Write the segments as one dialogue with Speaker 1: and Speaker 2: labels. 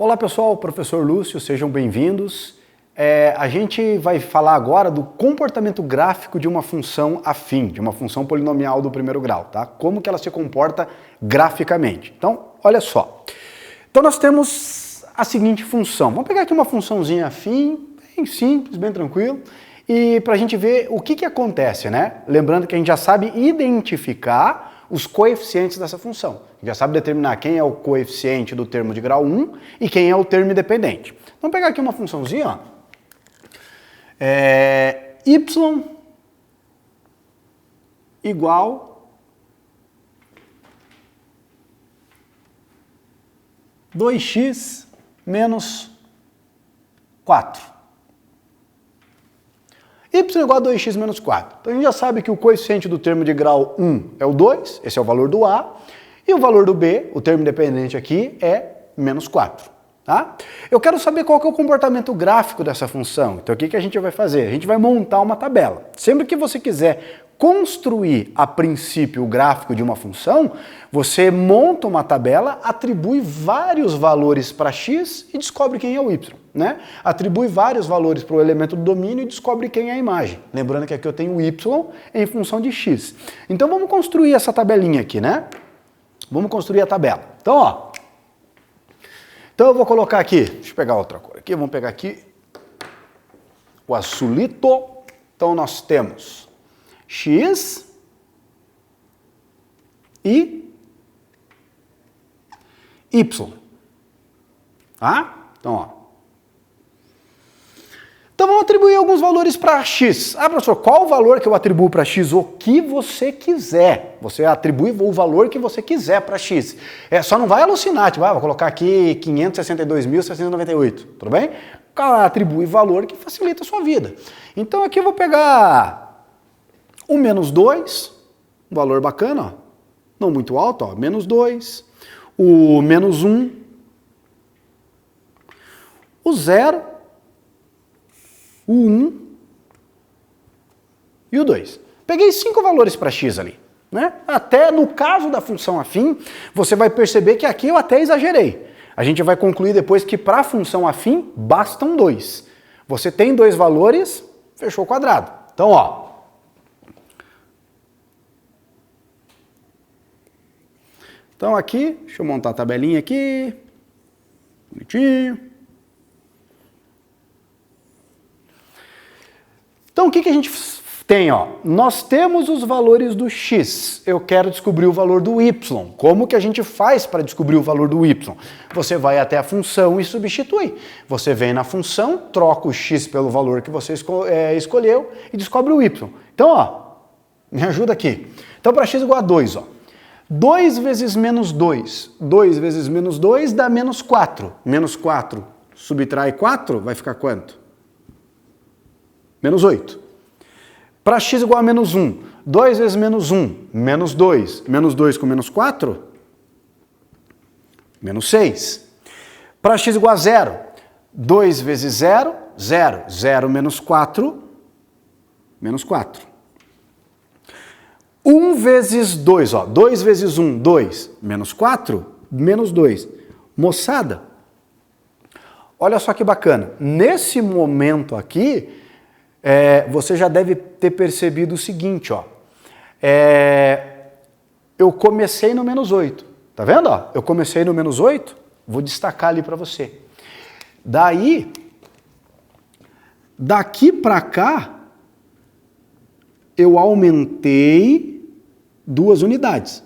Speaker 1: Olá pessoal, professor Lúcio, sejam bem-vindos. A gente vai falar agora do comportamento gráfico de uma função afim, de uma função polinomial do primeiro grau, tá? Como que ela se comporta graficamente. Então, olha só. Então nós temos a seguinte função. Vamos pegar aqui uma funçãozinha afim, bem simples, bem tranquilo, e para a gente ver o que acontece, né? Lembrando que a gente já sabe identificar os coeficientes dessa função. A gente já sabe determinar quem é o coeficiente do termo de grau 1 e quem é o termo independente. Vamos pegar aqui uma funçãozinha, ó. Y igual 2x menos 4. Y igual a 2x menos 4. Então a gente já sabe que o coeficiente do termo de grau 1 é o 2, esse é o valor do A, e o valor do B, o termo independente aqui, é menos 4. Tá? Eu quero saber qual que é o comportamento gráfico dessa função. Então o que a gente vai fazer? A gente vai montar uma tabela. Sempre que você quiser construir a princípio o gráfico de uma função, você monta uma tabela, atribui vários valores para x e descobre quem é o y, né? Atribui vários valores para o elemento do domínio e descobre quem é a imagem. Lembrando que aqui eu tenho y em função de x. Então vamos construir essa tabelinha aqui, né? Vamos construir a tabela. Então, ó. Então eu vou colocar aqui, deixa eu pegar outra cor aqui, vamos pegar aqui o azulito. Então nós temos x e y, tá? Então, ó. Então vamos atribuir alguns valores para x. Ah, professor, qual o valor que eu atribuo para x? O que você quiser. Você atribui o valor que você quiser para x. Só não vai alucinar, tipo, vou colocar aqui 562.698, tudo bem? Atribui valor que facilita a sua vida. Então aqui eu vou pegar o menos 2, um valor bacana, ó, não muito alto, ó, menos 2, o menos 1, o 0, o 1 e o 2. Peguei 5 valores para x ali, né? Até no caso da função afim, você vai perceber que aqui eu até exagerei. A gente vai concluir depois que para a função afim bastam 2. Você tem 2 valores, fechou o quadrado. Então, ó. Então aqui, deixa eu montar a tabelinha aqui, bonitinho. Então o que a gente tem, ó? Nós temos os valores do x, eu quero descobrir o valor do y. Como que a gente faz para descobrir o valor do y? Você vai até a função e substitui. Você vem na função, troca o x pelo valor que você escolheu e descobre o y. Então, ó, me ajuda aqui. Então para x igual a 2, ó. 2 vezes menos 2. 2 vezes menos 2 dá menos 4. Menos 4 subtrai 4, vai ficar quanto? Menos 8. Para x igual a menos 1. 2 vezes menos 1, menos 2. Menos 2 com menos 4? Menos 6. Para x igual a 0. 2 vezes 0, 0. 0 menos 4, menos 4. 1 vezes 2, ó, 2 vezes 1, 2, menos 4, menos 2. Moçada, olha só que bacana. Nesse momento aqui, você já deve ter percebido o seguinte, ó. Eu comecei no menos 8, tá vendo? Ó? Eu comecei no menos 8, vou destacar ali para você. Daí, daqui para cá, eu aumentei 2 unidades.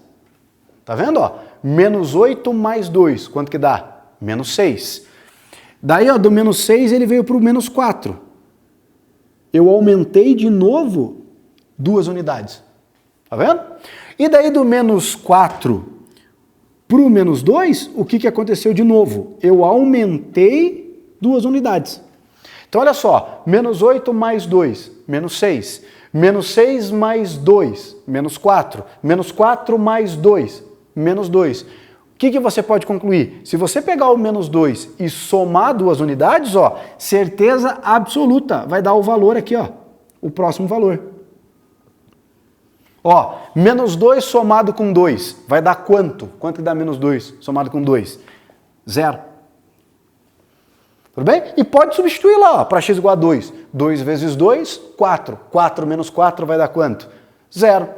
Speaker 1: Tá vendo? Ó? Menos 8 mais 2, quanto que dá? Menos 6. Daí, ó, do menos 6 ele veio para o menos 4. Eu aumentei de novo 2 unidades. Tá vendo? E daí do menos 4 para o menos 2, o que aconteceu de novo? Eu aumentei 2 unidades. Então, olha só, menos 8 mais 2, menos 6. Menos 6 mais 2, menos 4. Menos 4 mais 2, menos 2. O que você pode concluir? Se você pegar o menos 2 e somar 2 unidades, ó, certeza absoluta, vai dar o valor aqui, ó, o próximo valor. Ó, menos 2 somado com 2, vai dar quanto? Quanto que dá menos 2 somado com 2? 0. Tudo bem? E pode substituir lá, para x igual a 2. 2 vezes 2, 4. 4 menos 4 vai dar quanto? 0.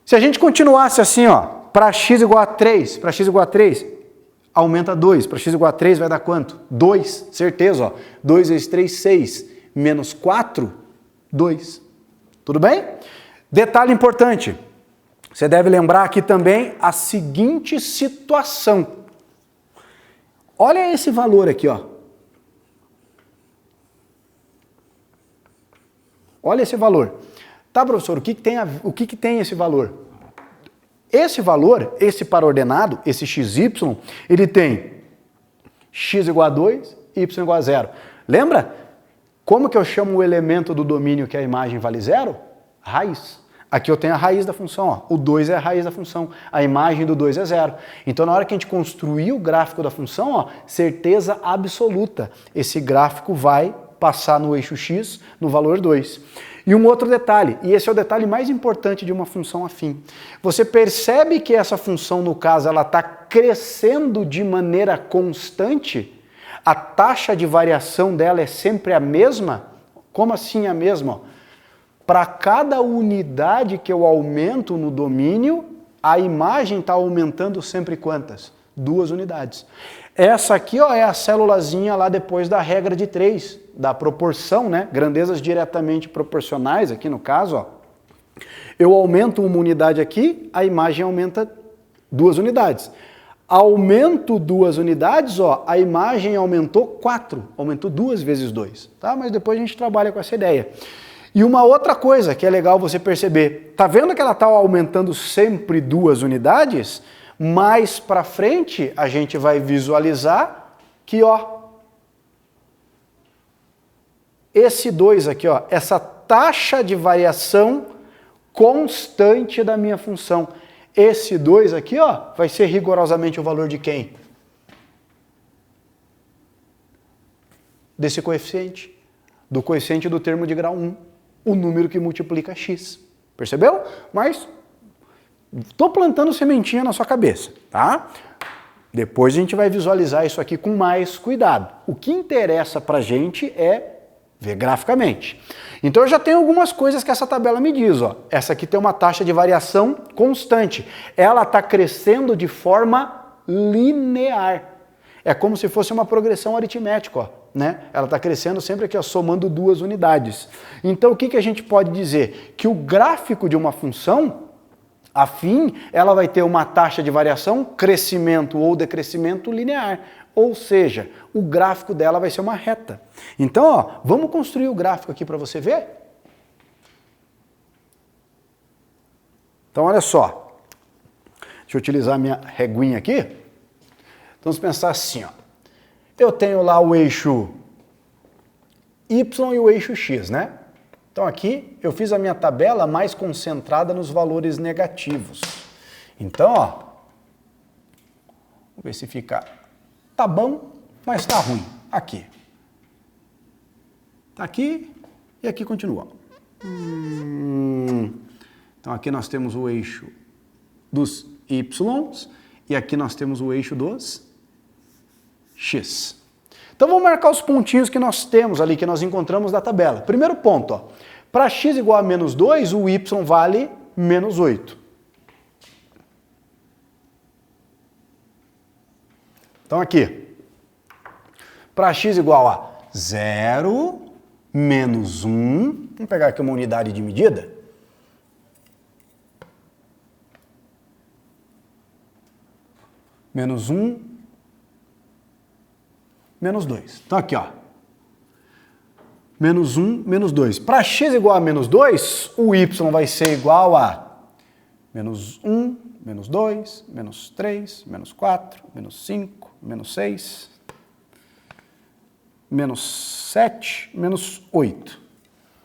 Speaker 1: Se a gente continuasse assim, ó, para x igual a 3, aumenta 2. Para x igual a 3 vai dar quanto? 2, certeza, ó. 2 vezes 3, 6. Menos 4, 2. Tudo bem? Detalhe importante. Você deve lembrar aqui também a seguinte situação. Olha esse valor aqui, ó. Olha esse valor. Tá, professor, o que tem esse valor? Esse valor, esse par ordenado, esse xy, ele tem x igual a 2, y igual a 0. Lembra? Como que eu chamo o elemento do domínio que a imagem vale 0? Raiz. Aqui eu tenho a raiz da função, ó. O 2 é a raiz da função, a imagem do 2 é 0. Então, na hora que a gente construir o gráfico da função, ó, certeza absoluta, esse gráfico vai passar no eixo x no valor 2. E um outro detalhe, e esse é o detalhe mais importante de uma função afim. Você percebe que essa função, no caso, ela está crescendo de maneira constante? A taxa de variação dela é sempre a mesma? Como assim a mesma? Para cada unidade que eu aumento no domínio, a imagem está aumentando sempre quantas? 2 unidades. Essa aqui, ó, é a célulazinha lá depois da regra de 3, da proporção, né? Grandezas diretamente proporcionais, aqui no caso, ó. Eu aumento uma unidade aqui, a imagem aumenta 2 unidades. Aumento 2 unidades, ó, a imagem aumentou 4, aumentou 2 vezes 2, tá? Mas depois a gente trabalha com essa ideia. E uma outra coisa que é legal você perceber, tá vendo que ela está aumentando sempre 2 unidades? Mais para frente a gente vai visualizar que, ó, esse 2 aqui, ó, essa taxa de variação constante da minha função. Esse 2 aqui, ó, vai ser rigorosamente o valor de quem? Desse coeficiente. Do coeficiente do termo de grau 1. O número que multiplica x. Percebeu? Mas estou plantando sementinha na sua cabeça, tá? Depois a gente vai visualizar isso aqui com mais cuidado. O que interessa pra gente é ver graficamente. Então eu já tenho algumas coisas que essa tabela me diz, ó. Essa aqui tem uma taxa de variação constante. Ela está crescendo de forma linear. É como se fosse uma progressão aritmética, ó, né? Ela está crescendo sempre aqui, ó, somando 2 unidades. Então o que a gente pode dizer? Que o gráfico de uma função afim, ela vai ter uma taxa de variação, crescimento ou decrescimento linear. Ou seja, o gráfico dela vai ser uma reta. Então, ó, vamos construir o gráfico aqui para você ver? Então, olha só. Deixa eu utilizar a minha reguinha aqui. Então, vamos pensar assim, ó. Eu tenho lá o eixo Y e o eixo X, né? Então, aqui eu fiz a minha tabela mais concentrada nos valores negativos. Então, ó, vamos ver se fica... Tá bom, mas tá ruim. Aqui. Tá aqui e aqui continua. Então aqui nós temos o eixo dos Y e aqui nós temos o eixo dos X. Então vamos marcar os pontinhos que nós temos ali, que nós encontramos da tabela. Primeiro ponto, ó. Para x igual a menos 2, o y vale menos 8. Então aqui, para x igual a 0, menos 1, vamos pegar aqui uma unidade de medida. Menos 1, menos 2. Então aqui, ó. Menos 1, menos 2. Para x igual a menos 2, o y vai ser igual a menos 1, menos 2, menos 3, menos 4, menos 5, menos 6, menos 7, menos 8.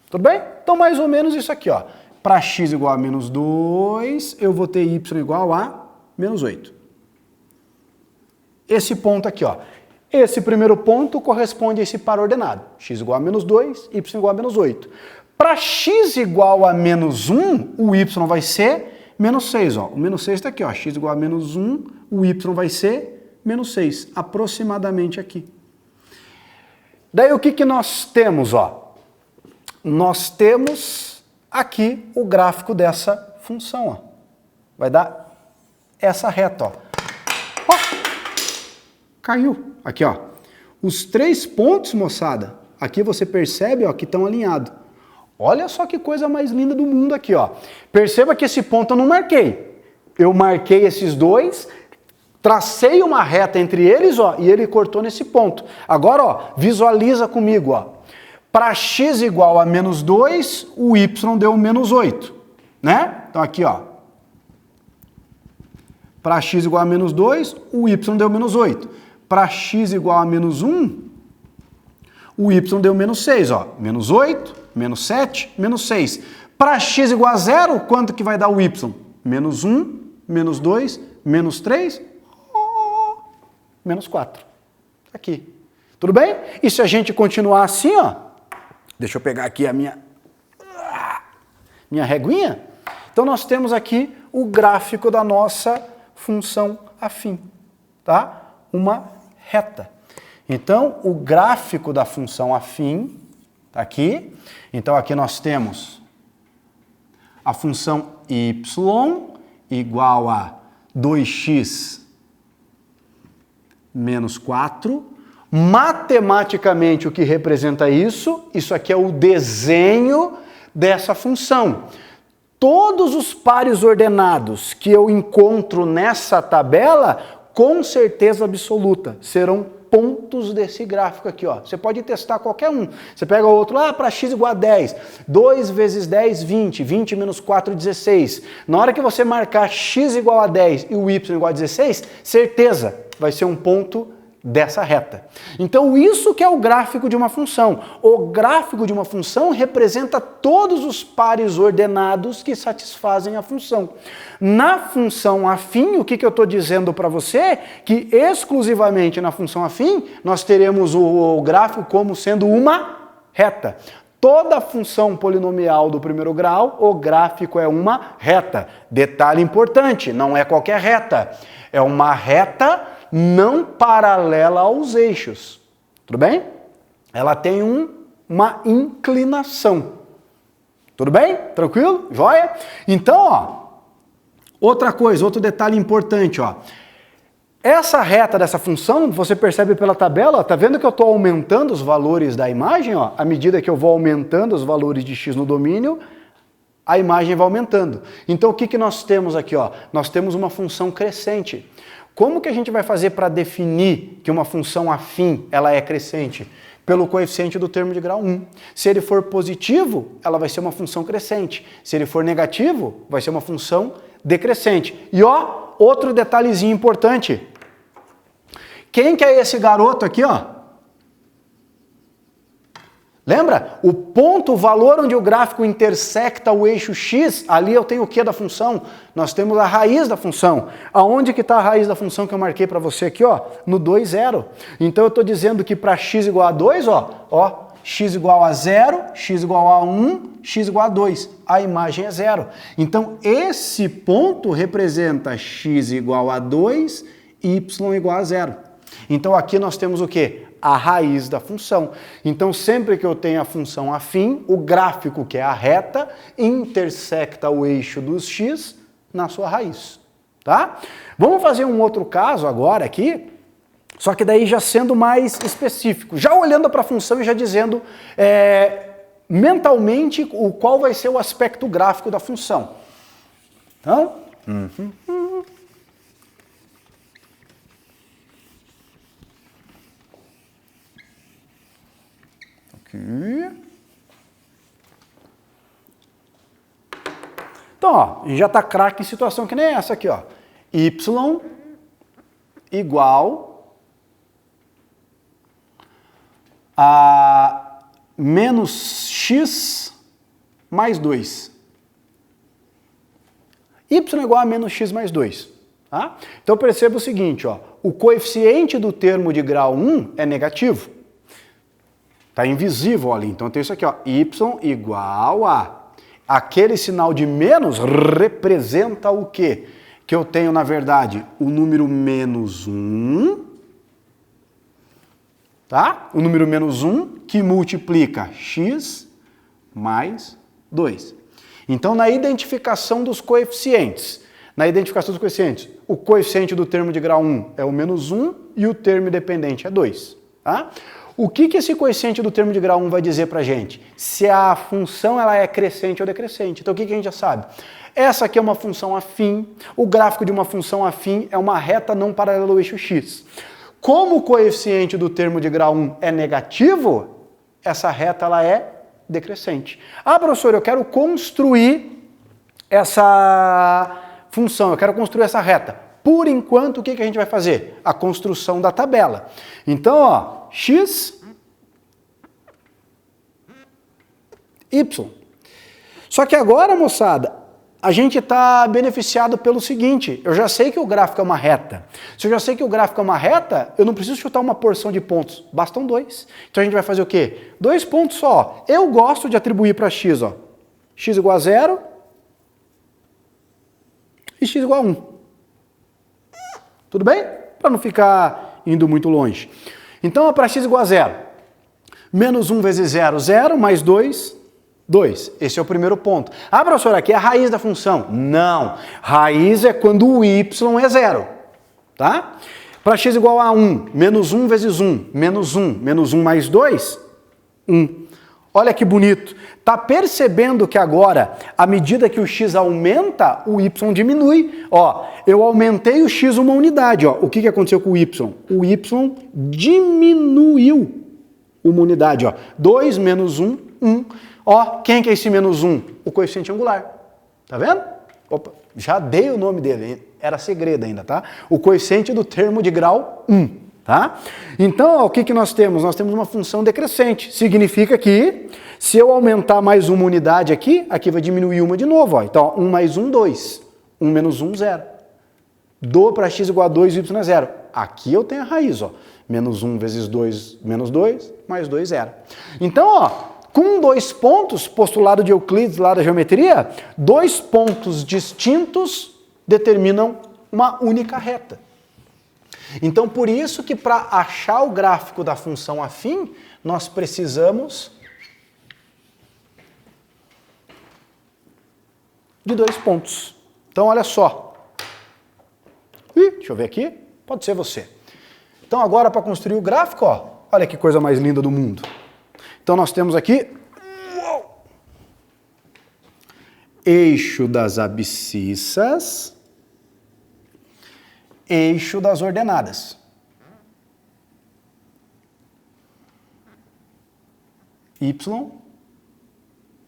Speaker 1: Tudo bem? Então, mais ou menos isso aqui, ó. Para x igual a menos 2, eu vou ter y igual a menos 8. Esse ponto aqui, ó. Esse primeiro ponto corresponde a esse par ordenado. X igual a menos 2, y igual a menos 8. Para x igual a menos 1, o y vai ser menos 6, ó. O menos 6 está aqui, ó. X igual a menos 1, o y vai ser menos 6, aproximadamente aqui. Daí o que nós temos, ó? Nós temos aqui o gráfico dessa função, ó. Vai dar essa reta, ó. Ó, caiu. Aqui, ó. Os 3 pontos, moçada, aqui você percebe, ó, que estão alinhados. Olha só que coisa mais linda do mundo aqui, ó. Perceba que esse ponto eu não marquei. Eu marquei esses 2, tracei uma reta entre eles, ó, e ele cortou nesse ponto. Agora, ó, visualiza comigo, ó. Para x igual a menos 2, o y deu menos 8, né? Então aqui, ó. Para x igual a menos 2, o y deu menos 8. Para x igual a menos 1, o y deu menos 6, ó. Menos 8, menos 7, menos 6. Para x igual a 0, quanto que vai dar o y? Menos 1, menos 2, menos 3, menos 4. Aqui. Tudo bem? E se a gente continuar assim, ó, deixa eu pegar aqui a minha reguinha. Então nós temos aqui o gráfico da nossa função afim, tá? Uma reta. Então o gráfico da função afim tá aqui. Então aqui nós temos a função y igual a 2x menos 4. Matematicamente, o que representa isso? Isso aqui é o desenho dessa função. Todos os pares ordenados que eu encontro nessa tabela, com certeza absoluta, serão pontos desse gráfico aqui, ó. Você pode testar qualquer um. Você pega o outro lá, para x igual a 10. 2 vezes 10, 20. 20 menos 4, 16. Na hora que você marcar x igual a 10 e o y igual a 16, certeza, vai ser um ponto dessa reta. Então isso que é o gráfico de uma função. O gráfico de uma função representa todos os pares ordenados que satisfazem a função. Na função afim, o que eu estou dizendo para você? Que exclusivamente na função afim, nós teremos o gráfico como sendo uma reta. Toda função polinomial do primeiro grau, o gráfico é uma reta. Detalhe importante, não é qualquer reta. É uma reta não paralela aos eixos. Tudo bem? Ela tem uma inclinação. Tudo bem? Tranquilo? Joia? Então, ó, outra coisa, outro detalhe importante, ó. Essa reta dessa função, você percebe pela tabela, ó, tá vendo que eu estou aumentando os valores da imagem, ó? À medida que eu vou aumentando os valores de x no domínio, a imagem vai aumentando. Então, o que nós temos aqui, ó? Nós temos uma função crescente. Como que a gente vai fazer para definir que uma função afim ela é crescente? Pelo coeficiente do termo de grau 1. Se ele for positivo, ela vai ser uma função crescente. Se ele for negativo, vai ser uma função decrescente. E ó, outro detalhezinho importante. Quem que é esse garoto aqui, ó? Lembra? O ponto, o valor onde o gráfico intersecta o eixo x, ali eu tenho o que da função? Nós temos a raiz da função. Aonde que está a raiz da função que eu marquei para você aqui, ó? No 2, 0. Então eu estou dizendo que para x igual a 2, ó, x igual a 0, x igual a 1, x igual a 2. A imagem é 0. Então esse ponto representa x igual a 2, y igual a 0. Então aqui nós temos o quê? A raiz da função. Então, sempre que eu tenho a função afim, o gráfico, que é a reta, intersecta o eixo dos x na sua raiz. Tá? Vamos fazer um outro caso agora aqui, só que daí já sendo mais específico. Já olhando para a função e já dizendo mentalmente qual vai ser o aspecto gráfico da função. Então, então, ó, a gente já está craque em situação que nem essa aqui, ó. Y igual a menos x mais 2. Y igual a menos x mais 2. Tá? Então perceba o seguinte, ó, o coeficiente do termo de grau 1 é negativo. Está invisível ali, então tem isso aqui, ó, y igual a... Aquele sinal de menos representa o quê? Que eu tenho, na verdade, o número menos 1 tá? O número menos 1 que multiplica x mais 2. Então, na identificação dos coeficientes, o coeficiente do termo de grau 1 é o menos 1 e o termo dependente é 2. Tá? O que esse coeficiente do termo de grau 1 vai dizer para a gente? Se a função ela é crescente ou decrescente. Então, o que a gente já sabe? Essa aqui é uma função afim, o gráfico de uma função afim é uma reta não paralela ao eixo x. Como o coeficiente do termo de grau 1 é negativo, essa reta ela é decrescente. Ah, professor, eu quero construir essa função, eu quero construir essa reta. Por enquanto, o que a gente vai fazer? A construção da tabela. Então, ó, x, y. Só que agora, moçada, a gente está beneficiado pelo seguinte, eu já sei que o gráfico é uma reta. Se eu já sei que o gráfico é uma reta, eu não preciso chutar uma porção de pontos, bastam 2. Então a gente vai fazer o quê? 2 pontos só. Eu gosto de atribuir para x, ó, x igual a 0 e x igual a 1. Tudo bem? Para não ficar indo muito longe. Então, para x igual a 0, menos 1 vezes 0, 0, mais 2, 2. Esse é o primeiro ponto. Ah, professor, aqui é a raiz da função. Não. Raiz é quando o y é 0. Tá? Para x igual a 1, menos 1 vezes 1, menos 1. Menos 1 mais 2, 1. Olha que bonito. Tá percebendo que agora, à medida que o x aumenta, o y diminui. Ó, eu aumentei o x uma unidade. Ó. O que aconteceu com o y? O y diminuiu uma unidade. Ó. 2 menos 1, 1. Ó, quem que é esse menos 1? O coeficiente angular. Tá vendo? Opa, já dei o nome dele, era segredo ainda, tá? O coeficiente do termo de grau 1. Tá? Então, ó, o que nós temos? Nós temos uma função decrescente. Significa que, se eu aumentar mais uma unidade aqui, aqui vai diminuir uma de novo. Ó. Então, ó, 1 mais 1, 2. 1 menos 1, 0. Dou para x igual a 2, y é 0. Aqui eu tenho a raiz. Ó. Menos 1 vezes 2, menos 2, mais 2, 0. Então, ó, com 2 pontos, postulado de Euclides lá da geometria, 2 pontos distintos determinam uma única reta. Então, por isso que para achar o gráfico da função afim, nós precisamos de 2 pontos. Então, olha só. Deixa eu ver aqui. Pode ser você. Então, agora para construir o gráfico, ó, olha que coisa mais linda do mundo. Então, nós temos aqui eixo das abscissas, eixo das ordenadas. Y,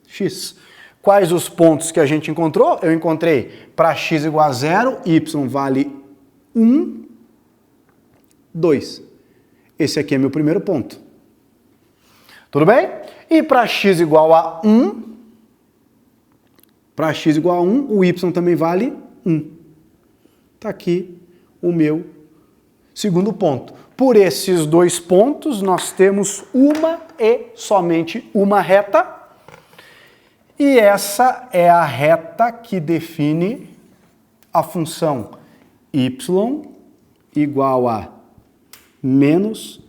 Speaker 1: x. Quais os pontos que a gente encontrou? Eu encontrei para x igual a 0, y vale 1, 2. Esse aqui é meu primeiro ponto. Tudo bem? E para x igual a 1, o y também vale 1. Está aqui o meu segundo ponto. Por esses 2 pontos, nós temos uma e somente uma reta. E essa é a reta que define a função y igual a menos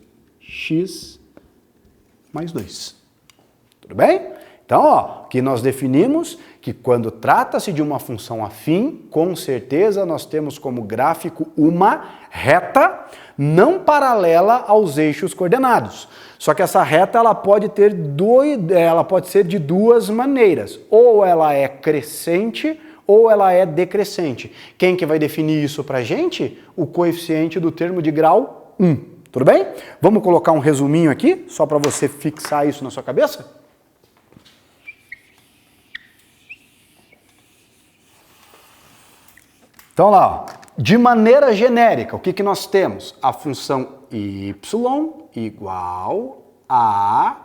Speaker 1: x mais 2. Tudo bem? Então, ó, que nós definimos que quando trata-se de uma função afim, com certeza nós temos como gráfico uma reta não paralela aos eixos coordenados. Só que essa reta ela pode ser de duas maneiras. Ou ela é crescente ou ela é decrescente. Quem que vai definir isso pra gente? O coeficiente do termo de grau 1. Tudo bem? Vamos colocar um resuminho aqui, só para você fixar isso na sua cabeça? Então lá, ó, de maneira genérica, o que nós temos? A função y igual a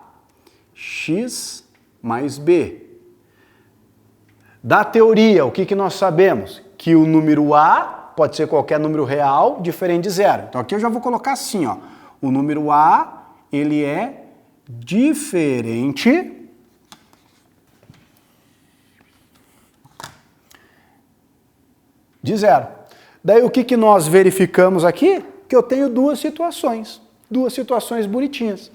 Speaker 1: x mais b. Da teoria, o que nós sabemos? Que o número a pode ser qualquer número real diferente de 0. Então aqui eu já vou colocar assim, ó. O número a, ele é diferente de 0. Daí o que nós verificamos aqui? Que eu tenho duas situações. Duas situações bonitinhas.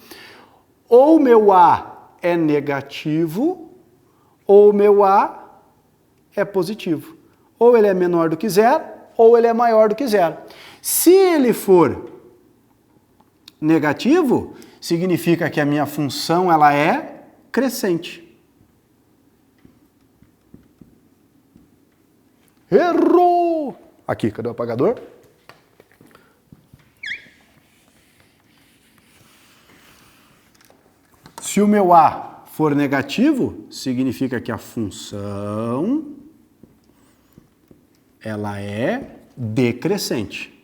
Speaker 1: Ou o meu A é negativo, ou o meu A é positivo. Ou ele é menor do que zero, ou ele é maior do que zero. Se ele for negativo, significa que a minha função ela é crescente. Errou! Aqui, cadê o apagador? Se o meu A for negativo, significa que a função ela é decrescente.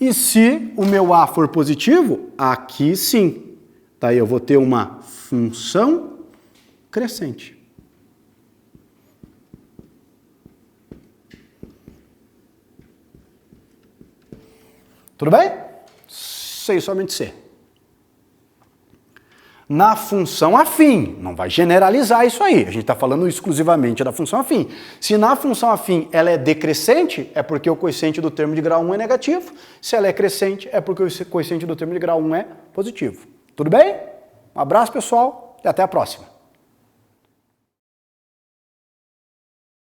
Speaker 1: E se o meu A for positivo, aqui sim. Daí eu vou ter uma função crescente. Tudo bem? Sei somente C. Na função afim, não vai generalizar isso aí, a gente está falando exclusivamente da função afim. Se na função afim ela é decrescente, é porque o coeficiente do termo de grau 1 é negativo. Se ela é crescente, é porque o coeficiente do termo de grau 1 é positivo. Tudo bem? Um abraço, pessoal, e até a próxima.